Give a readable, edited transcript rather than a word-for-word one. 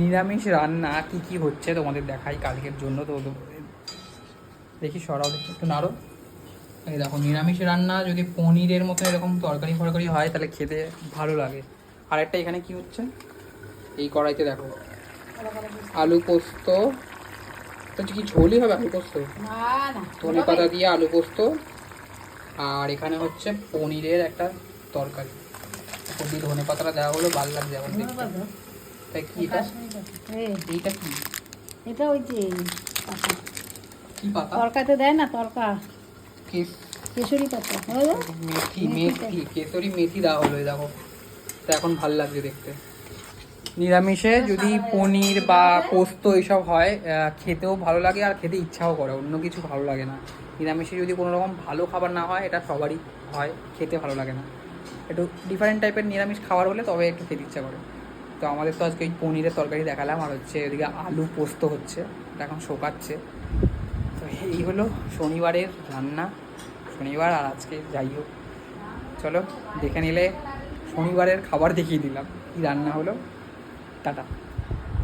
নিরামিষ রান্না কি কি হচ্ছে তোমাদের দেখাই কালকের জন্য। তো দেখি সরাও, দেখি একটু নাড়ো। এই দেখো, নিরামিষ রান্না যদি পনিরের মতো এরকম তরকারি ফরকারি হয় তাহলে খেতে ভালো লাগে। আর একটা এখানে কি হচ্ছে এই কড়াইতে দেখো, আলু পোস্ত। তো কি ঝোলই হবে আলু পোস্ত? ধনে পাতা দিয়ে আলু পোস্ত। আর এখানে হচ্ছে পনিরের একটা তরকারি, ওই ধনে পাতাটা দেওয়া হলো, ভালো লাগছে এখন দেখতে। তাই কি এটা? এইটা কি? এটা ওই যে কি পাতা? তরকাতে দেয় না, তরকা কেশরি পাতা, মেথি। মেথি, কেশরি মেথি দেওয়া হলো, এই দেখো। তো এখন ভাল লাগছে দেখতে। নিরামিষে যদি পনির বা পোস্ত এইসব হয় খেতেও ভালো লাগে আর খেতে ইচ্ছাও করে, অন্য কিছু ভালো লাগে না। নিরামিষে যদি কোনো রকম ভালো খাবার না হয়, এটা সবারই হয়, খেতে ভালো লাগে না। একটু ডিফারেন্ট টাইপের নিরামিষ খাবার হলে তবে একটু খেতে ইচ্ছা করে। তো আমাদের তো আজকে এই পনিরের তরকারি দেখালাম, আর হচ্ছে এদিকে আলু পোস্ত হচ্ছে, এটা এখন শোকাচ্ছে। তো এই হলো শনিবারের রান্না। শনিবার আর আজকে যাই হোক, চলো দেখে নিলে শনিবারের খাবার দেখিয়ে দিলাম কী রান্না হলো। টাটা।